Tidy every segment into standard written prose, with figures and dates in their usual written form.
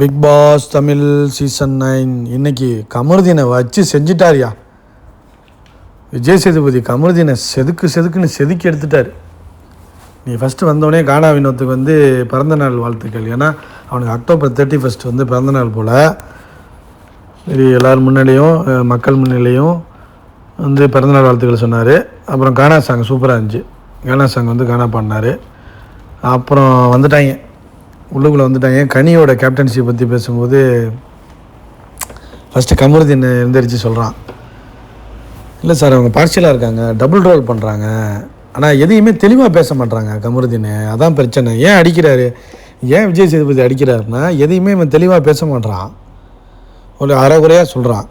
Big pass Tamil season 9 இன்னைக்கு கமருதீனை வச்சு செஞ்சிட்டாரியா. விஜய் சேதுபதி கமருதீனை செதுக்குன்னு செதுக்கி எடுத்துட்டார். நீ ஃபஸ்ட்டு வந்தோடனே கானா வினோத்துக்கு வந்து பிறந்தநாள் வாழ்த்துக்கள். ஏன்னா அவனுக்கு அக்டோபர் 31 வந்து பிறந்தநாள் போல். சரி, எல்லோரும் முன்னிலையும் மக்கள் முன்னிலையும் வந்து பிறந்தநாள் வாழ்த்துக்கள் சொன்னார். அப்புறம் கானா சாங் சூப்பராக இருந்துச்சு. கானா சாங் வந்து கானா பாடினார். அப்புறம் வந்துட்டாங்க, உள்ளுக்குள்ளே வந்துட்டாங்க. கனியோட கேப்டன்ஷிப் பற்றி பேசும்போது ஃபஸ்ட்டு கமருதீன் எழுந்திரிச்சு சொல்கிறான், இல்லை சார் அவங்க பார்ஷியலாக இருக்காங்க, டபுள் ரோல் பண்ணுறாங்க, ஆனால் எதையுமே தெளிவாக பேச மாட்றாங்க கமருதீன். அதான் பிரச்சனை. ஏன் அடிக்கிறாரு, ஏன் விஜய் சேதுபதி அடிக்கிறாருன்னா எதையுமே இவன் தெளிவாக பேச மாட்றான், ஒரு அரைகுறையாக சொல்கிறான்.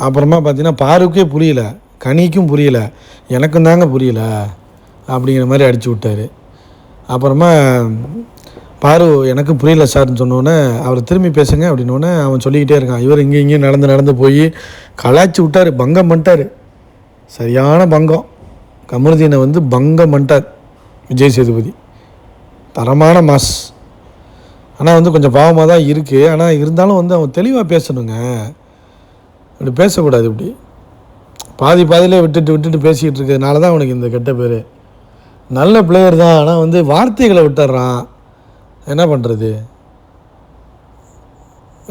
அப்புறமா பார்த்தீங்கன்னா பாருக்கே புரியல, கனிக்கும் புரியல, எனக்கும் தாங்க புரியல அப்படிங்கிற மாதிரி அடித்து விட்டார். அப்புறமா பாரு எனக்கு புரியல சார்னு சொன்னோன்னே அவர் திரும்பி பேசுங்க அப்படின்னோடனே அவன் சொல்லிக்கிட்டே இருக்கான். இவர் இங்கேயும் நடந்து போய் கலாய்ச்சி விட்டார், பங்கம் பண்ணிட்டார். சரியான பங்கம். கமருதீனை வந்து பங்கம் பண்ணிட்டார் விஜய் சேதுபதி. தரமான மாஸ். ஆனால் வந்து கொஞ்சம் பாவமாக தான் இருக்குது. ஆனால் இருந்தாலும் வந்து அவன் தெளிவாக பேசணுங்க, அப்படி பேசக்கூடாது. இப்படி பாதியிலே விட்டுட்டு பேசிக்கிட்டு இருக்கிறதுனால தான் அவனுக்கு இந்த கெட்ட பேர். நல்ல பிளேயர் தான், ஆனால் வந்து வார்த்தைகளை விட்டுறான். என்ன பண்ணுறது,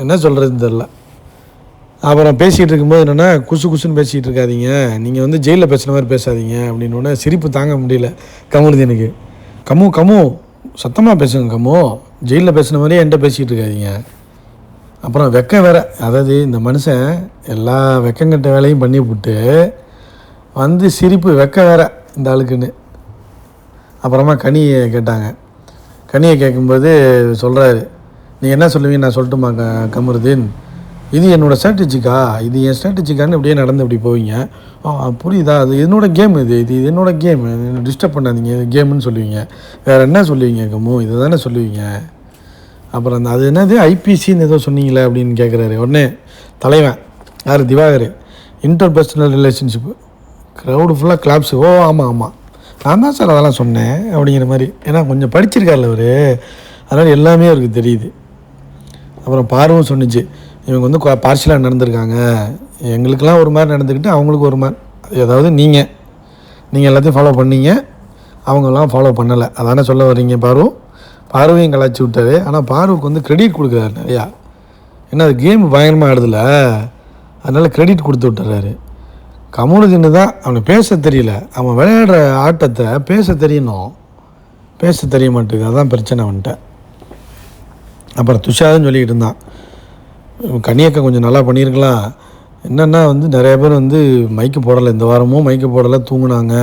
என்ன சொல்கிறதுன்னு தெரில. அப்புறம் பேசிகிட்டு இருக்கும்போது என்னென்னா குசுன்னு பேசிகிட்டு இருக்காதீங்க, நீங்கள் வந்து ஜெயிலில் பேசுகிற மாதிரி பேசாதீங்க அப்படின்னோடனே சிரிப்பு தாங்க முடியல கமருதீனுக்கு. கம்மு சத்தமாக பேசுங்க கம்மு, ஜெயிலில் பேசுன மாதிரியே என்கிட்ட பேசிகிட்டு இருக்காதீங்க. அப்புறம் வெக்கம் வேறு, அதாவது இந்த மனுஷன் எல்லா வெக்கங்கட்ட வேலையும் பண்ணி விட்டு வந்து சிரிப்பு வெக்கம் வேறு இந்த ஆளுக்குன்னு. அப்புறமா கனியை கேட்டாங்க. கனியை கேட்கும்போது சொல்கிறாரு, நீங்கள் என்ன சொல்லுவீங்க நான் சொல்லட்டுமா கமருதீன், இது என்னோடய ஸ்ட்ராட்டஜிக்கா, இது என் ஸ்ட்ராட்டஜிக்கான்னு இப்படியே நடந்து இப்படி போவீங்க. புரியுதா, அது என்னோடய கேம், இது என்னோடய கேம், டிஸ்டர்ப் பண்ணாதீங்க, இது கேமுன்னு சொல்லுவீங்க. வேறு என்ன சொல்லுவீங்க கம்மு, இதை தானே சொல்லுவீங்க. அப்புறம் அந்த அது என்னது ஐபிசின்னு ஏதோ சொன்னீங்களே அப்படின்னு கேட்குறாரு. உடனே தலைவன் யார், Diwakar, inter personal relationship, crowd ஃபுல்லாக கிளாப்ஸு. ஓ ஆமாம் நான் தான் சார் அதெல்லாம் சொன்னேன் அப்படிங்கிற மாதிரி. ஏன்னா கொஞ்சம் படிச்சிருக்கார்ல அவர், அதனால் எல்லாமே அவருக்கு தெரியுது. அப்புறம் பார்வும் சொன்னிச்சு, இவங்க வந்து பார்ஷியலாக நடந்திருக்காங்க, எங்களுக்கெல்லாம் ஒரு மாதிரி நடந்துக்கிட்டு அவங்களுக்கு ஒரு மாதிரி, அதாவது நீங்கள் எல்லாத்தையும் ஃபாலோ பண்ணீங்க, அவங்கெல்லாம் ஃபாலோ பண்ணலை, அதானே சொல்ல வர்றீங்க. பார்வையும் கலாச்சி விட்டார். ஆனால் பார்வுக்கு வந்து கிரெடிட் கொடுக்குறாரு நிறையா. ஏன்னா அது கேம் பயங்கரமாக ஆடுதில்ல, அதனால் கிரெடிட் கொடுத்து விட்டுறாரு. கமருதீன் தான் அவனுக்கு பேச தெரியல, அவன் விளையாடுற ஆட்டத்தை பேச தெரியணும், பேச தெரிய மாட்டேங்குது, அதுதான் பிரச்சனை அவன்கிட்ட. அப்புறம் துஷாருன்னு சொல்லிக்கிட்டு இருந்தான், கனியக்கா கொஞ்சம் நல்லா பண்ணியிருக்கலாம். என்னென்னா வந்து நிறைய பேர் வந்து மைக்கு போடலை, இந்த வாரமும் மைக்கு போடலை, தூங்குனாங்க.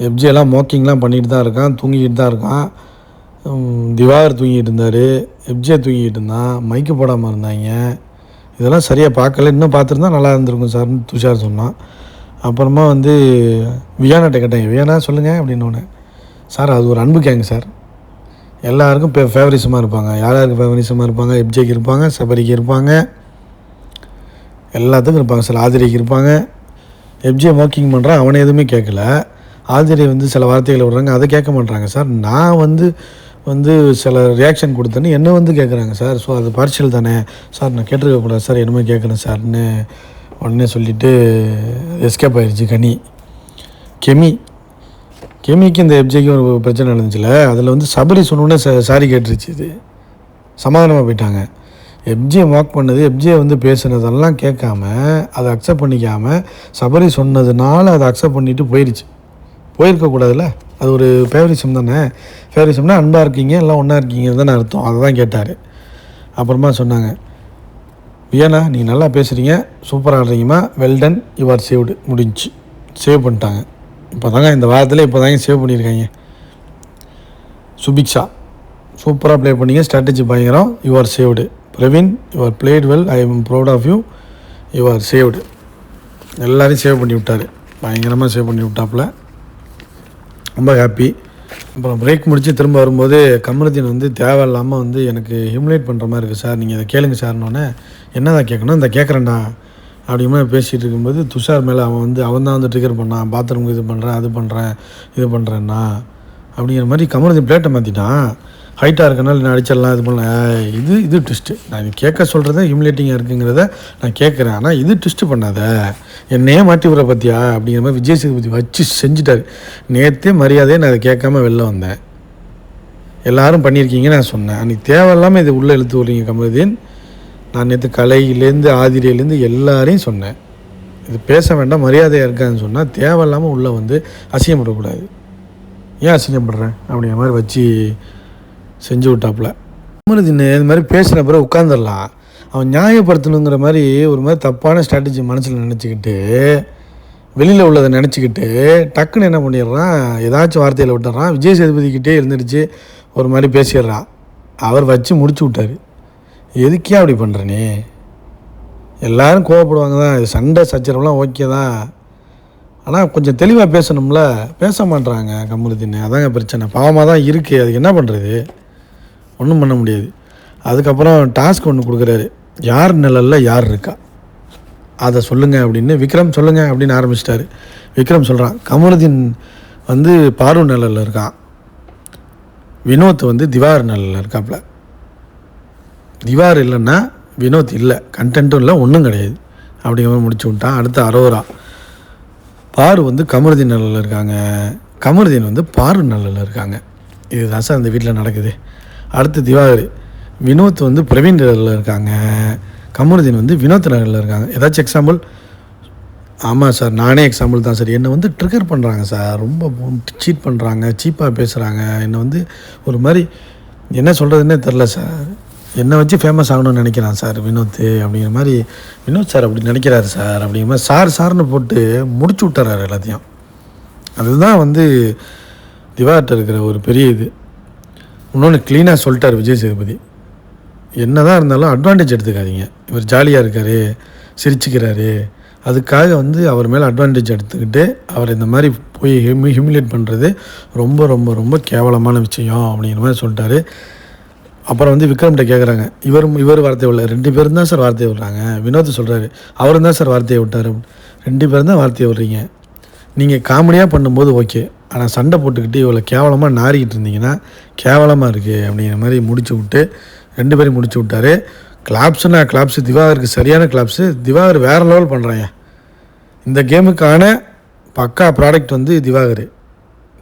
எஃப்ஜியெல்லாம் மோக்கிங்லாம் பண்ணிகிட்டு தான் இருக்கான், தூங்கிக்கிட்டு தான் இருக்கான். திவாகர் தூங்கிட்டு இருந்தார், எஃப்ஜே தூங்கிட்டு இருந்தான், மைக்கு போடாமல் இருந்தாங்க. இதெல்லாம் சரியாக பார்க்கல, இன்னும் பார்த்துருந்தா நல்லா இருந்திருக்கும் சார்னு துஷார் சொன்னான். அப்புறமா வந்து வியானாட்ட கேட்டேன், வியானா சொல்லுங்கள் அப்படின்னோடனே, சார் அது ஒரு அன்பு கேங்க சார், எல்லாருக்கும் ஃபேவரிசமாக இருப்பாங்க. யாருக்கு ஃபேவரிசமாக இருப்பாங்க, எப்ஜேக்கு இருப்பாங்க, சபரிக்கு இருப்பாங்க, எல்லாத்துக்கும் இருப்பாங்க சார். ஆதிரிக்கு இருப்பாங்க. எப்ஜே மோக்கிங் பண்ணுறான், அவனை எதுவுமே கேட்கல. ஆதிரி வந்து சில வார்த்தைகளை விடுறாங்க, அதை கேட்க மாட்டாங்க சார். நான் வந்து சில ரியாக்ஷன் கொடுத்தேன்னு என்ன வந்து கேட்குறாங்க சார். ஸோ அது பார்ஷியல் தானே சார், நான் கேட்டிருக்கக்கூடாது சார், என்னமோ கேட்குறேன் சார்னு உடனே சொல்லிவிட்டு எஸ்கேப் ஆகிடுச்சு கனி. கெமிக்கு இந்த எப்ஜேக்கு ஒரு பிரச்சனை நடந்துச்சுல, அதில் வந்து சபரி சொன்னோன்னே சாரி கேட்டுருச்சு. இது சமாதானமாக போயிட்டாங்க. எப்ஜே வாக் பண்ணது, எப்ஜே வந்து பேசுனதெல்லாம் கேட்காம அதை அக்செப்ட் பண்ணிக்காமல் சபரி சொன்னதுனால அதை அக்செப்ட் பண்ணிவிட்டு போயிருக்கக்கூடாதுல்ல. அது ஒரு ஃபேவரிசம் தானே. ஃபேவரிசம்னா அன்பாக இருக்கீங்க, எல்லாம் ஒன்றா இருக்கீங்கன்னு தானே அர்த்தம். அதை தான் கேட்டார். அப்புறமா சொன்னாங்க, வியானா நீங்கள் நல்லா பேசுகிறீங்க, சூப்பராக ஆடுறீங்கம்மா, வெல்டன், யூ ஆர் சேவ்டு, முடிஞ்சு சேவ் பண்ணிட்டாங்க. இந்த வாரத்தில் சேவ் பண்ணியிருக்காங்க. சுபிக்ஷா சூப்பராக ப்ளே பண்ணிங்க, ஸ்ட்ராட்டஜி பயங்கரம், you are saved. Praveen, you are played well, I am proud of you, you are saved. எல்லோரையும் சேவ் பண்ணி விட்டார், பயங்கரமாக சேவ் பண்ணி விட்டாப்புல. ரொம்ப ஹாப்பி. அப்புறம் பிரேக் முடித்து திரும்ப வரும்போது கமருதீன் வந்து தேவையில்லாமல் வந்து எனக்கு ஹியூமிலேட் பண்ணுற மாதிரி இருக்குது சார், நீங்கள் இதை கேளுங்க சார்னோடனே, என்னதான் கேட்கணும், இந்த கேட்குறேன்டா அப்படிமா பேசிகிட்டு இருக்கும்போது துஷார் மேலே அவன் தான் வந்து ட்ரிகர் பண்ணான், பாத்ரூமுக்கு இது பண்ணுறேன், அது பண்ணுறேன், இது பண்ணுறேன்னா அப்படிங்கிற மாதிரி கமருதீன் பிளேட்டை மாற்றிட்டான். ஹைட்டாக இருக்கனால நான் அடிச்சிடலாம் இது பண்ணலாம். இது ட்விஸ்ட்டு. நான் கேட்க சொல்கிறத ஹியூமிலேட்டிங்காக இருக்குங்கிறத நான் கேட்குறேன். ஆனால் இது ட்விஸ்ட்டு பண்ணாத, என்னையே மாட்டி விட்ற பற்றியா அப்படிங்கிற மாதிரி விஜய் சேதுபதி வச்சு செஞ்சுட்டார். நேற்றே மரியாதையே நான் அதை கேட்காம வெளில வந்தேன். எல்லோரும் பண்ணியிருக்கீங்கன்னு நான் சொன்னேன். அன்றைக்கி தேவையில்லாமல் இதை உள்ளே இழுத்து விட்றீங்க கமருதீன். நான் நேற்று கலையிலேருந்து ஆதிரியிலேருந்து எல்லாரையும் சொன்னேன், இது பேச வேண்டாம், மரியாதையாக இருக்காதுன்னு சொன்னால் தேவையில்லாமல் உள்ளே வந்து அசிங்கப்படக்கூடாது. ஏன் அசிங்கப்படுறேன் அப்படிங்கிற மாதிரி வச்சு செஞ்சு விட்டாப்புல. கமருதீன் இது மாதிரி பேசுகிற பிறகு உட்காந்துடலாம். அவன் நியாயப்படுத்தணுங்கிற மாதிரி ஒரு மாதிரி தப்பான ஸ்ட்ராட்டஜி மனசில் நினச்சிக்கிட்டு, வெளியில் உள்ளதை நினச்சிக்கிட்டு டக்குன்னு என்ன பண்ணிடுறான், ஏதாச்சும் வார்த்தையில் விட்டுறான். விஜய் சேதுபதிக்கிட்டே இருந்துடுச்சு ஒரு மாதிரி பேசிடுறான். அவர் வச்சு முடிச்சு விட்டார். எதுக்கே அப்படி பண்ணுறனே? எல்லோரும் கோவப்படுவாங்க தான், இது சண்டை சச்சரவுலாம் ஓகே தான், ஆனால் கொஞ்சம் தெளிவாக பேசணும்ல. பேச மாட்றாங்க கமருதீன். அதாங்க பிரச்சனை. பாவமாக தான் இருக்குது. அதுக்கு என்ன பண்ணுறது? ஒன்றும் பண்ண முடியாது. அதுக்கப்புறம் டாஸ்க் ஒன்று கொடுக்குறாரு, யார் நிழலில் யார் இருக்கா அதை சொல்லுங்கள் அப்படின்னு. விக்ரம் சொல்லுங்கள் அப்படின்னு ஆரம்பிச்சிட்டாரு. விக்ரம் சொல்கிறான், கமருதீன் வந்து பாரு நிழலில் இருக்கான், வினோத் வந்து திவார் நிழலில் இருக்காப்புல. திவார் இல்லைன்னா வினோத் இல்லை, கண்டென்ட்டும் இல்லை, ஒன்றும் கிடையாது அப்படிங்கிற முடிச்சு விட்டான். அடுத்து அரோரா, பாரு வந்து கமருதீன் நிழலில் இருக்காங்க, கமருதீன் வந்து பாரு நிழலில் இருக்காங்க. இதுதான் சார் அந்த வீட்டில் நடக்குது. அடுத்து திவாகர், வினோத் வந்து பிரவீன் நிழலில் இருக்காங்க, கமருதீன் வந்து வினோத் நிழலில் இருக்காங்க. ஏதாச்சும் எக்ஸாம்பிள்? ஆமாம் சார், நானே எக்ஸாம்பிள் தான் சார். என்னை வந்து ட்ரிகர் பண்ணுறாங்க சார், ரொம்ப சீட் பண்ணுறாங்க, சீப்பாக பேசுகிறாங்க. என்னை வந்து ஒரு மாதிரி என்ன சொல்கிறதுன்னே தெரில சார். என்னை வச்சு ஃபேமஸ் ஆகணும்னு நினைக்கிறான் சார் வினோத் அப்படிங்கிற மாதிரி. வினோத் சார் அப்படி நினைக்கிறாரு சார் அப்படிங்கிற மாதிரி சார்னு போட்டு முடிச்சு விட்டுறாரு எல்லாத்தையும். அதுதான் வந்து திவார்கிட்ட இருக்கிற ஒரு பெரிய இது. இன்னொன்று க்ளீனாக சொல்லிட்டார் விஜய் சேதுபதி, என்ன தான் இருந்தாலும் அட்வான்டேஜ் எடுத்துக்காதீங்க. இவர் ஜாலியாக இருக்கார், சிரிச்சுக்கிறாரு, அதுக்காக வந்து அவர் மேலே அட்வான்டேஜ் எடுத்துக்கிட்டு அவர் இந்த மாதிரி போய் ஹியூமிலேட் பண்ணுறது ரொம்ப ரொம்ப ரொம்ப கேவலமான விஷயம் அப்படிங்கிற மாதிரி சொல்லிட்டாரு. அப்புறம் வந்து விக்ரம்கிட்ட கேட்குறாங்க, இவர் வார்த்தையை விடல, 2 பேரும் தான் சார் வார்த்தையை விட்றாங்க. வினோத் சொல்கிறாரு, அவரும் தான் சார் வார்த்தையை விட்டார். 2 பேரும் தான் வார்த்தையை விட்றீங்க. நீங்கள் காமெடியாக பண்ணும்போது ஓகே, ஆனால் சண்டை போட்டுக்கிட்டு இவ்வளோ கேவலமாக நாரிக்கிட்டு இருந்தீங்கன்னா கேவலமாக இருக்குது அப்படிங்கிற மாதிரி முடிச்சு விட்டு 2 பேரையும் முடிச்சு விட்டார். கிளாப்ஸுன்னா கிளாப்ஸு, திவாகருக்கு சரியான கிளாப்ஸு. திவாகர் வேறு லெவல் பண்ணுறாங்க. இந்த கேமுக்கான பக்கா ப்ராடக்ட் வந்து திவாகர்.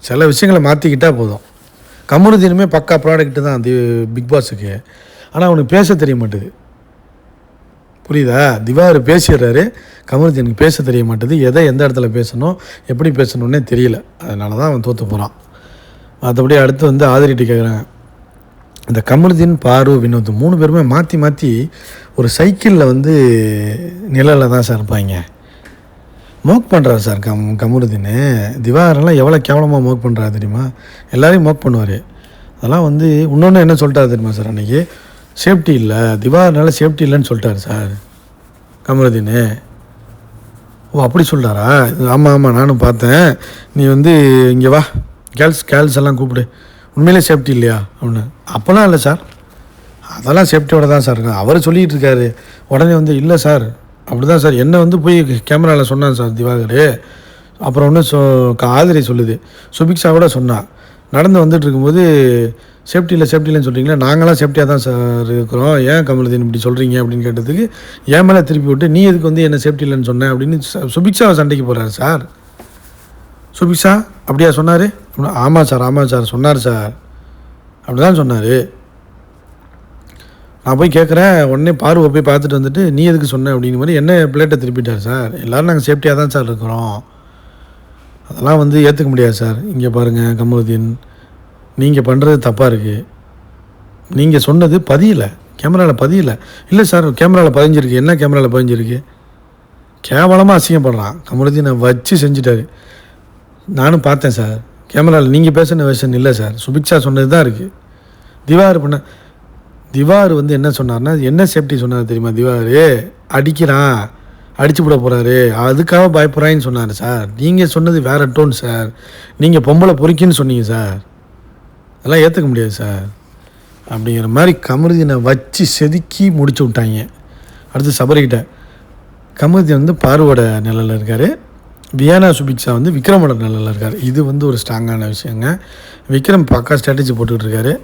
சில விஷயங்களை மாற்றிக்கிட்டால் போதும். கமருதீனுமே பக்கா ப்ராடக்ட்டு தான் பிக் பாஸுக்கு, ஆனால் அவனுக்கு பேச தெரிய மாட்டேது. புரியுதா? திவாகர் பேசிடுறாரு, கமருதீனுக்கு பேச தெரிய மாட்டேது. எதை எந்த இடத்துல பேசணும், எப்படி பேசணுன்னே தெரியல. அதனால தான் அவன் தோற்று போகிறான். மற்றபடி அடுத்து வந்து ஆதிரிட்டு கேட்குறாங்க, இந்த கமருதீன், பாரு, வினோத் 3 பேருமே மாற்றி மாற்றி ஒரு சைக்கிளில் வந்து நிழலில் தான் சார் இருப்பாங்க. மோக் பண்ணுறாரு சார் கமருதீன். திவாகரெல்லாம் எவ்வளோ கேவலமாக மோக் பண்ணுறாரு தெரியுமா? எல்லாரையும் மோக் பண்ணுவார். அதெல்லாம் வந்து இன்னொன்று என்ன சொல்லிட்டாரு தெரியுமா சார், அன்றைக்கி சேஃப்டி இல்லை, திவாகர்னால சேஃப்டி இல்லைன்னு சொல்லிட்டாரு சார் கமருதீன். ஓ அப்படி சொல்கிறாரா? ஆமாம் நானும் பார்த்தேன். நீ வந்து இங்கே வா, கேர்ள்ஸ் எல்லாம் கூப்பிடு, உண்மையிலே சேஃப்டி இல்லையா அப்படின்னு. அப்போல்லாம் இல்லை சார், அதெல்லாம் சேஃப்டியோட தான் சார் இருக்கேன் அவர் சொல்லிகிட்டு இருக்காரு. உடனே வந்து இல்லை சார் அப்படி தான் சார், என்னை வந்து போய் கேமராவில் சொன்னான் சார் திவாகர். அப்புறம் ஒன்று ஆதிரை சொல்லுது, சுபிக்ஷா கூட சொன்னான், நடந்து வந்துட்டு இருக்கும்போது சேஃப்டி இல்லைன்னு சொல்கிறீங்களா, நாங்களாம் சேஃப்டியாக தான் சார் இருக்கிறோம், ஏன் கமருதீன் இப்படி சொல்கிறீங்க அப்படின்னு கேட்டதுக்கு ஏன் மேலே திருப்பி விட்டு நீ எதுக்கு வந்து என்ன சேஃப்டி இல்லைன்னு சொன்னேன் அப்படின்னு சுபிக்ஷாவை சண்டைக்கு போகிறாரு சார். சுபிக்ஷா அப்படியா சொன்னார்? ஆமாம் சார் சொன்னார் சார், அப்படி தான் சொன்னார். நான் போய் கேட்குறேன், உடனே பார்வை போய் பார்த்துட்டு வந்துட்டு நீ எதுக்கு சொன்ன அப்படிங்கிற மாதிரி என்ன பிளேட்டை திருப்பிட்டார் சார். எல்லோரும் நாங்கள் சேஃப்டியாக தான் சார் இருக்கிறோம், அதெல்லாம் வந்து ஏற்றுக்க முடியாது சார். இங்கே பாருங்கள் கமருதீன், நீங்கள் பண்ணுறது தப்பாக இருக்குது, நீங்கள் சொன்னது பதியலை, கேமராவில் பதியலை. இல்லை சார் கேமராவில் பதிஞ்சிருக்கு. என்ன கேமராவில் பதிஞ்சிருக்கு? கேவலமாக அசிங்கப்படுறான் கமருதீனை வச்சு செஞ்சுட்டாரு. நானும் பார்த்தேன் சார், கேமராவில் நீங்கள் பேசின வெர்ஷன் இல்லை சார், சுபிக்ஷா சொன்னது தான் இருக்குது. திவாகர் வந்து என்ன சொன்னார்னா, என்ன சேஃப்டி சொன்னார் தெரியுமா? திவாகர் அடிக்கிறான், அடிச்சு விட போகிறாரு, அதுக்காக பயப்படுறான்னு சொன்னார் சார். நீங்கள் சொன்னது வேறு டோன் சார், நீங்கள் பொம்பளை பொறிக்கின்னு சொன்னீங்க சார், அதெல்லாம் ஏற்றுக்க முடியாது சார் அப்படிங்கிற மாதிரி கமருதீனை வச்சு செதுக்கி முடிச்சு விட்டாங்க. அடுத்து சபரிக்கிட்ட கமருதீன் வந்து பார்வோட நிலையில் இருக்கார், வியானா சுபிக்ஷா வந்து விக்ரமோட நிலையில் இருக்கார். இது வந்து ஒரு ஸ்ட்ராங்கான விஷயங்க. விக்ரம் பக்கா ஸ்ட்ராட்டஜி போட்டுக்கிட்டு இருக்காரு.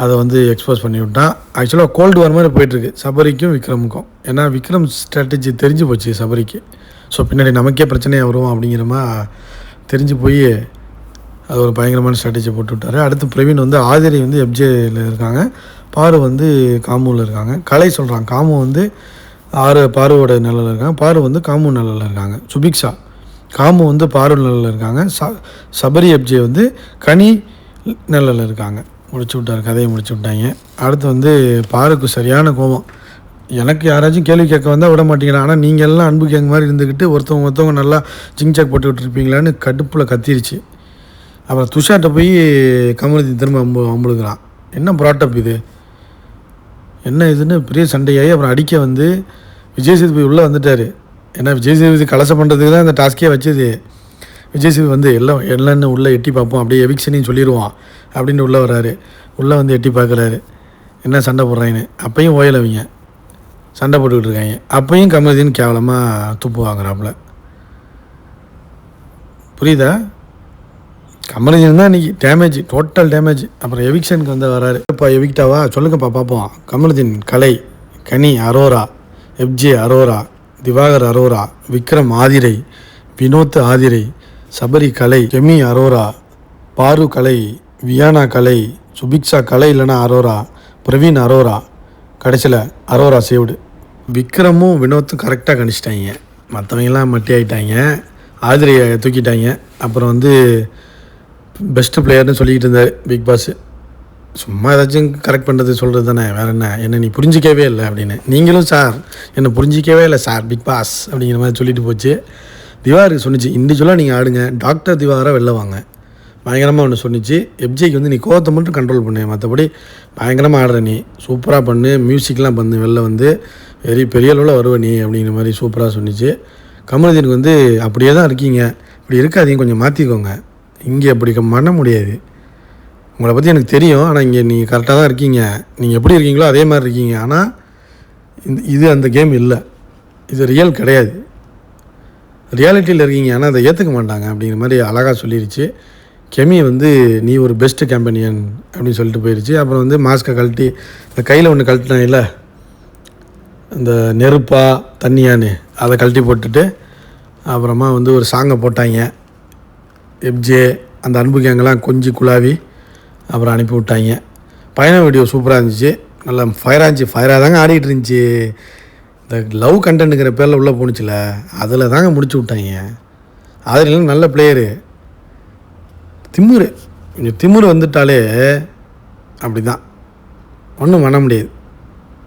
அதை வந்து எக்ஸ்போஸ் பண்ணி விட்டான். ஆக்சுவலாக கோல்டு வார் மாதிரி போயிட்டுருக்கு சபரிக்கும் விக்ரமுக்கும். ஏன்னா விக்ரம் ஸ்ட்ராட்டஜி தெரிஞ்சு போச்சு சபரிக்கு. ஸோ பின்னாடி நமக்கே பிரச்சனையாக வரும் அப்படிங்கிறமா தெரிஞ்சு போய் அது ஒரு பயங்கரமான ஸ்ட்ராட்டஜி போட்டு விட்டார். அடுத்து பிரவீன் வந்து ஆதிரை வந்து எஃப்ஜேயில் இருக்காங்க, பாரு வந்து காமுவில் இருக்காங்க. கலை சொல்கிறாங்க காமு வந்து பாருவோட நிலையில் இருக்காங்க, பாரு வந்து காமு நிலையில் இருக்காங்க. சுபிக்ஷா காமு வந்து பாரு நிலையில் இருக்காங்க, சபரி எஃப்ஜே வந்து கனி நிலையில் இருக்காங்க. முடிச்சு விட்டார், கதையை முடிச்சு விட்டாங்க. அடுத்து வந்து பாருக்கு சரியான கோபம். எனக்கு யாராச்சும் கேள்வி கேட்க வந்தால் விட மாட்டேங்கிறேன், ஆனால் நீங்கள் எல்லாம் அன்பு கேட்க மாதிரி இருந்துக்கிட்டு ஒருத்தவங்க நல்லா ஜிங்சாக் போட்டு விட்டுருப்பீங்களான்னு கடுப்பில் கத்திருச்சு. அப்புறம் துஷார்ட்ட போய் கமருதீன் திரும்ப அம்புழுக்கிறான். என்ன ப்ராட்டப் இது, என்ன இதுன்னு பெரிய சண்டையாகி அப்புறம் அடிக்க வந்து விஜய் சேதுபதி உள்ளே வந்துட்டார். ஏன்னா விஜய் சேதுபதி கலசம் பண்ணுறதுக்கு தான் இந்த டாஸ்கே வச்சது. விஜய் சேதுபதி வந்து எல்லான்னு உள்ளே எட்டி பார்ப்போம், அப்படியே எவிக்ஷனையும் சொல்லிடுவான் அப்படின்னு உள்ளே வர்றாரு. உள்ளே வந்து எட்டி பார்க்குறாரு, என்ன சண்டை போடுறாங்கன்னு. அப்பையும் ஓயலவிங்க சண்டை போட்டுக்கிட்டு இருக்காங்க. அப்பையும் கமருதீன் கேவலமாக துப்பு வாங்குறாப்புல. புரியுதா? கமருதீன் தான் இன்றைக்கி டேமேஜ், டோட்டல் டேமேஜ். அப்புறம் எவிக்ஷனுக்கு வந்து வராரு. இப்போ எவிக்டாவா சொல்லுங்கப்பா பார்ப்போம். கமருதீன், கலை, கனி அரோரா, எஃப்ஜே அரோரா, திவாகர் அரோரா, விக்ரம் ஆதிரை, வினோத் ஆதிரை, சபரி கலை, கெமி அரோரா, பாரு கலை, வியானா கலை, சுபிக்ஷா கலை இல்லைனா அரோரா, பிரவீன் அரோரா, கடைசியில் அரோரா சேவ்டு. விக்ரமும் வினோத்தும் கரெக்டாக கணிச்சிட்டாங்க. மற்றவங்கெல்லாம் மட்டி ஆகிட்டாங்க, ஆதிரையை தூக்கிட்டாங்க. அப்புறம் வந்து பெஸ்ட்டு பிளேயர்னு சொல்லிக்கிட்டு இருந்தார் பிக் பாஸ். சும்மா ஏதாச்சும் கரெக்ட் பண்ணுறது சொல்கிறது தானே, வேறு என்ன நீ புரிஞ்சிக்கவே இல்லை அப்படின்னு. நீங்களும் சார் என்னை புரிஞ்சிக்கவே இல்லை சார் பிக் பாஸ் அப்படிங்கிற மாதிரி சொல்லிட்டு போச்சு. திவாகருக்கு சொன்னிச்சு, இண்டிவிஜுவலாக நீங்கள் ஆடுங்க, டாக்டர் திவாகராக வெளில வாங்க பயங்கரமாக ஒன்று சொன்னிச்சு. எஃப்ஜேக்கு வந்து நீ கோவத்தை மட்டும் கண்ட்ரோல் பண்ணு, மற்றபடி பயங்கரமாக ஆடுற நீ, சூப்பராக பண்ணு, மியூசிக்லாம் பண்ணு, வெளில வந்து பெரிய அளவில் வருவ நீ அப்படிங்கிற மாதிரி சூப்பராக சொன்னிச்சு. கமருதீனுக்கு வந்து அப்படியே தான் இருக்கீங்க, இப்படி இருக்காதீங்க, கொஞ்சம் மாற்றிக்கோங்க, இங்கே அப்படி பண்ண முடியாது, உங்களை பற்றி எனக்கு தெரியும், ஆனால் இங்கே நீங்கள் கரெக்டாக தான் இருக்கீங்க, நீங்கள் எப்படி இருக்கீங்களோ அதே மாதிரி இருக்கீங்க, ஆனால் இது அந்த கேம் இல்லை, இது ரியல் கிடையாது, ரியாலிட்டியில் இருக்கீங்க, ஆனால் அதை ஏற்றுக்க மாட்டாங்க அப்படிங்கிற மாதிரி அழகாக சொல்லிடுச்சு. கெமி வந்து நீ ஒரு பெஸ்ட்டு கேம்பனியன் அப்படின்னு சொல்லிட்டு போயிடுச்சு. அப்புறம் வந்து மாஸ்கை கழட்டி இந்த கையில் ஒன்று கழட்டினேன் இல்லை, இந்த நெருப்பா தண்ணியான்னு அதை கழட்டி போட்டுட்டு அப்புறமா வந்து ஒரு சாங்கை போட்டாங்க. எஃப்ஜே அந்த அன்பு கேங்கெல்லாம் கொஞ்சம் குழாவி அப்புறம் அனுப்பி விட்டாங்க. பயண வீடியோ சூப்பராக இருந்துச்சு, நல்லா ஃபயராக இருந்துச்சு, ஃபயராக தாங்க ஆடிக்கிட்டு இருந்துச்சு. இந்த லவ் கண்டென்ட்டுங்கிற பேரில் உள்ளே போணுச்சுல, அதில் தாங்க முடிச்சு விட்டாங்க. அதில் நல்ல பிளேயரு, திமுரு வந்துட்டாலே அப்படி தான், ஒன்றும் பண்ண முடியாது,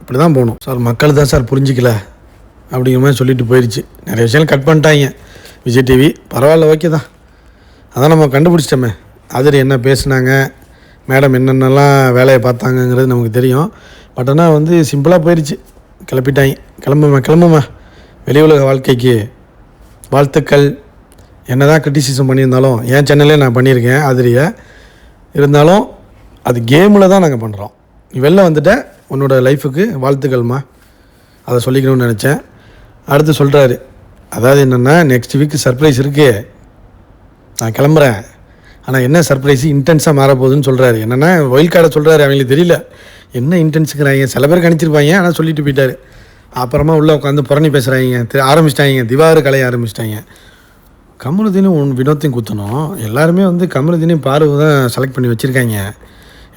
இப்படி தான் போகணும் சார். மக்கள் தான் சார் புரிஞ்சிக்கல அப்படிங்கிற மாதிரி சொல்லிட்டு போயிடுச்சு. நிறைய விஷயம் கட் பண்ணிட்டாங்க விஜய் டிவி, பரவாயில்ல, ஓகே தான், அதான் நம்ம கண்டுபிடிச்சிட்டோமே. அதில் என்ன பேசுனாங்க, மேடம் என்னென்னலாம் வேலையை பார்த்தாங்கங்கிறது நமக்கு தெரியும். பட் ஆனால் வந்து சிம்பிளாக போயிடுச்சு, கிளப்பிட்டாங்க. கிளம்புமா வெளி உலக வாழ்க்கைக்கு வாழ்த்துக்கள். என்ன தான் கிரிட்டிசிசம் பண்ணியிருந்தாலும் என் சேனல்லே நான் பண்ணியிருக்கேன் அதிரியை, இருந்தாலும் அது கேமில் தான் நாங்கள் பண்ணுறோம். நீ வெளில வந்துட்ட, உன்னோட லைஃபுக்கு வாழ்த்துக்கள்மா, அதை சொல்லிக்கணும்னு நினச்சேன். அடுத்து சொல்கிறாரு, அதாவது என்னென்னா நெக்ஸ்ட் வீக் சர்ப்ரைஸ் இருக்குது, நான் கிளம்புறேன், ஆனால் என்ன சர்ப்ரைஸ் இன்டென்ஸாக மாறப்போகுதுன்னு சொல்கிறாரு. என்னென்னா ஒயில் கார்டை சொல்கிறாரு, அவங்களுக்கு தெரியல என்ன இன்டென்ஸுங்கிறாங்க, சில பேர் கணிச்சிருப்பாங்க, ஆனால் சொல்லிட்டு போயிட்டார். அப்புறமா உள்ளே உட்காந்து புறணி பேசுகிறாங்க, ஆரம்பிச்சிட்டாங்க, திவாகர் கலைய ஆரம்பிச்சிட்டாங்க. கமருதீனும் வினோத்தையும் குத்தணும், எல்லாருமே வந்து கமருதீனையும் பார்வை தான் செலக்ட் பண்ணி வச்சுருக்காங்க,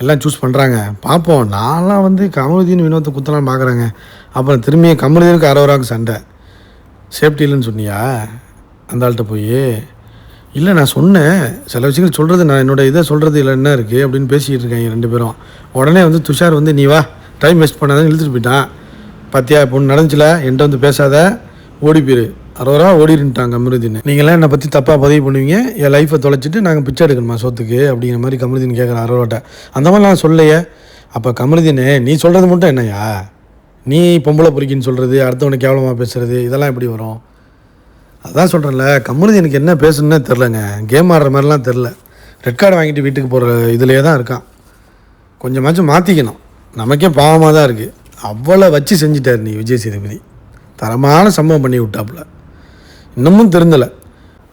எல்லாம் சூஸ் பண்ணுறாங்க. பார்ப்போம், நான்லாம் வந்து கமருதீன் வினோத்தை குத்தலான்னு பார்க்குறாங்க. அப்புறம் திரும்பியும் கமருதீனுக்கு அரோராவுக்கு சண்டை, சேஃப்டி இல்லைன்னு சொன்னியா அந்த ஆள்கிட்ட போய், இல்லை நான் சொன்னேன் சில விஷயங்கள் சொல்கிறது, நான் என்னோடய இதை சொல்கிறது இல்லை என்ன இருக்குது அப்படின்னு பேசிக்கிட்டு இருக்காங்க ரெண்டு பேரும். உடனே வந்து துஷார் வந்து நீ வா டைம் வேஸ்ட் பண்ணாதான் இழுத்துட்டு போயிட்டான், பார்த்தியா பொண்ணு நடந்துச்சுல, என்கிட்ட வந்து பேசாத, ஓடி போயிரு, அரோரா ஓடிருந்துட்டாங்க கமருதீன். நீங்களாம் என்னை பற்றி தப்பாக பதிவு பண்ணுவீங்க, என் லைஃப்பை தொலைச்சிட்டு நாங்கள் பிச்சை எடுக்கணுமா சோத்துக்கு அப்படிங்கிற மாதிரி கமருதீன் கேட்குறேன் அரோராட்ட. அந்த மாதிரி நான் சொல்லையே. அப்போ கமருதீன் நீ சொல்கிறது மட்டும் என்னையா, நீ பொம்பளை பொறிக்கின்னு சொல்கிறது, அடுத்தவனை கேவலமாக பேசுகிறது, இதெல்லாம் எப்படி வரும்? அதான் சொல்கிறேன்ல, கமருதீனுக்கு என்ன பேசணுன்னே தெரிலங்க, கேம் ஆடுற மாதிரிலாம் தெரில, ரெட் கார்டு வாங்கிட்டு வீட்டுக்கு போகிற இதிலே தான் இருக்கான். கொஞ்சமாச்சும் மாற்றிக்கணும், நமக்கே பாவமாக தான் இருக்குது. அவ்வளோ வச்சு செஞ்சிட்டார் நீ விஜய் சேதுபதி, தரமான சம்பவம் பண்ணி விட்டாப்புல, இன்னமும் திருந்தலை.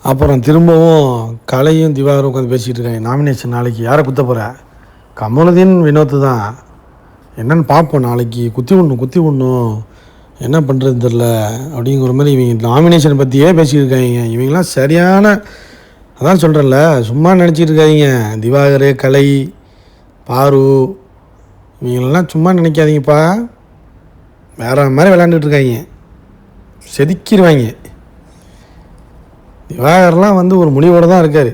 அப்புறம் திரும்பவும் கலையும் திவாகரும் உட்காந்து பேசிகிட்டு இருக்காங்க, நாமினேஷன் நாளைக்கு யாரை குத்த போகிற, கமலுதீன் வினோத்து தான். என்னென்னு பார்ப்போம் நாளைக்கு. குத்தி விடணும் என்ன பண்ணுறது தெரில அப்படிங்கிற மாதிரி இவங்க நாமினேஷன் பற்றியே பேசிகிட்டு இருக்காங்க. இவங்கெல்லாம் சரியான, அதான் சொல்கிறேன்ல, சும்மா நினச்சிட்டு இருக்காங்க. திவாகர், கலை, பாரு இவங்களெல்லாம் சும்மா நினைக்காதீங்கப்பா. வேறு மாதிரி விளையாண்டுட்டு இருக்காங்க, செதுக்கிடுவாங்க. திவாகர்லாம் வந்து ஒரு முடிவோடு தான் இருக்கார்.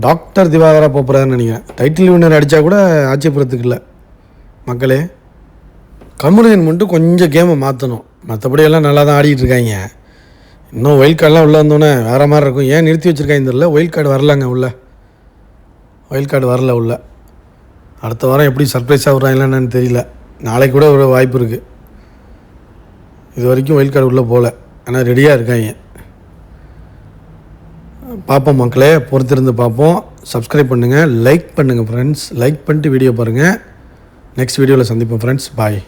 டாக்டர் திவாகராக போகிறாருன்னு நினைக்கிறேன். டைட்டில் வின்னர் அடித்தா கூட ஆட்சேபுரத்துக்கு இல்லை மக்களே. கமருதீன் மட்டும் கொஞ்சம் கேமை மாற்றணும். மற்றபடி எல்லாம் நல்லா தான் ஆடிக்கிட்டு இருக்காங்க. இன்னும் ஒயில்ட் கார்டெலாம் உள்ளே வந்தோன்னே வேறு மாதிரி இருக்கும். ஏன் நிறுத்தி வச்சுருக்காங்க தெரியல. ஒயில்ட் கார்டு வரலங்க உள்ள. ஒயில்ட் கார்டு வரல உள்ள. அடுத்த வாரம் எப்படி சர்ப்ரைஸாக விட்றாங்களா என்னன்னு தெரியல. நாளைக்கு கூட ஒரு வாய்ப்பு இருக்குது. இது வரைக்கும் ஒயில்ட் கார்டு உள்ளே போகல, ஆனால் ரெடியாக இருக்காங்க. பார்ப்போம் மக்களே, பொறுத்திருந்து பார்ப்போம். சப்ஸ்கிரைப் பண்ணுங்கள், லைக் பண்ணுங்கள் ஃப்ரெண்ட்ஸ். லைக் பண்ணிட்டு வீடியோ பாருங்கள். நெக்ஸ்ட் வீடியோவில் சந்திப்போம் ஃப்ரெண்ட்ஸ். பாய்.